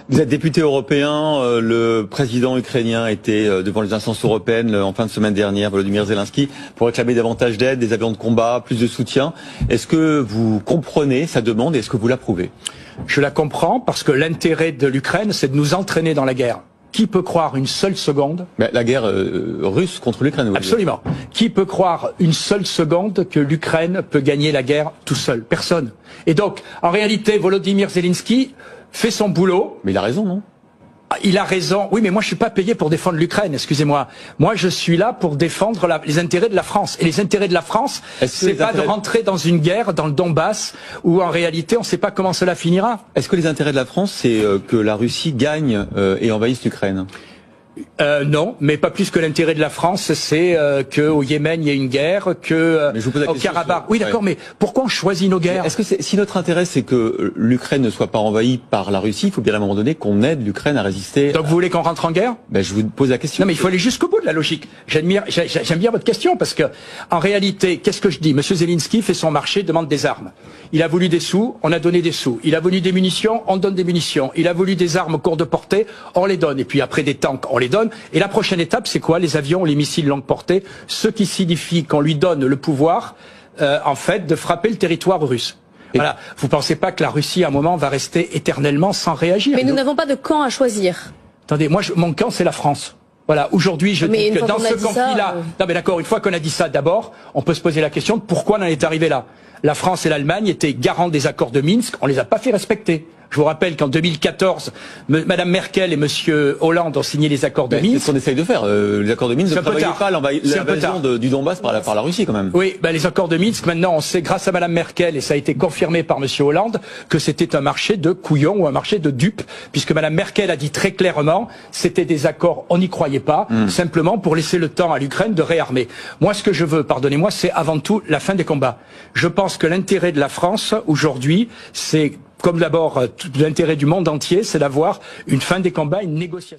Vous êtes député européen, le président ukrainien était devant les instances européennes en fin de semaine dernière, Volodymyr Zelensky, pour réclamer davantage d'aide, des avions de combat, plus de soutien. Est-ce que vous comprenez sa demande et est-ce que vous l'approuvez? Je la comprends parce que l'intérêt de l'Ukraine, c'est de nous entraîner dans la guerre. Qui peut croire une seule seconde? La guerre russe contre l'Ukraine, vous Absolument. Qui peut croire une seule seconde que l'Ukraine peut gagner la guerre tout seul? Personne. Et donc, en réalité, Volodymyr Zelensky fait son boulot. Mais il a raison, non? Il a raison. Oui, mais moi, je suis pas payé pour défendre l'Ukraine, excusez-moi. Moi, je suis là pour défendre les intérêts de la France. Et les intérêts de la France, c'est pas de rentrer dans une guerre dans le Donbass où, en réalité, on ne sait pas comment cela finira. Est-ce que les intérêts de la France, c'est que la Russie gagne et envahisse l'Ukraine? Non, mais pas plus que l'intérêt de la France, c'est qu'au Yémen il y ait une guerre, au Karabakh. Oui, d'accord, mais pourquoi on choisit nos guerres? Est-ce que si notre intérêt c'est que l'Ukraine ne soit pas envahie par la Russie, il faut bien à un moment donné qu'on aide l'Ukraine à résister. Donc vous voulez qu'on rentre en guerre? Je vous pose la question. Non, mais il faut aller jusqu'au bout de la logique. J'aime bien votre question parce que, en réalité, qu'est-ce que je dis? Monsieur Zelensky fait son marché, demande des armes. Il a voulu des sous, on a donné des sous. Il a voulu des munitions, on donne des munitions. Il a voulu des armes courte portée, on les donne. Et puis après des tanks, on les donne. Et la prochaine étape, c'est quoi? Les avions, les missiles longue portée, ce qui signifie qu'on lui donne le pouvoir, en fait, de frapper le territoire russe. Voilà. Vous pensez pas que la Russie, à un moment, va rester éternellement sans réagir? Mais nous n'avons pas de camp à choisir. Attendez, moi, mon camp, c'est la France. Voilà, aujourd'hui, je dis que dans ce conflit-là, non mais d'accord, une fois qu'on a dit ça, d'abord, on peut se poser la question de pourquoi on en est arrivé là. La France et l'Allemagne étaient garants des accords de Minsk, on les a pas fait respecter. Je vous rappelle qu'en 2014, Madame Merkel et Monsieur Hollande ont signé les accords de Minsk. C'est ce qu'on essaye de faire. Les accords de Minsk ne prévoyaient pas l'invasion du Donbass par la Russie quand même. Oui, les accords de Minsk, maintenant on sait grâce à Madame Merkel, et ça a été confirmé par Monsieur Hollande, que c'était un marché de couillons ou un marché de dupes, puisque Madame Merkel a dit très clairement, c'était des accords, on n'y croyait pas, simplement pour laisser le temps à l'Ukraine de réarmer. Moi ce que je veux, pardonnez-moi, c'est avant tout la fin des combats. Je pense que l'intérêt de la France aujourd'hui, c'est comme d'abord l'intérêt du monde entier, c'est d'avoir une fin des combats, une négociation.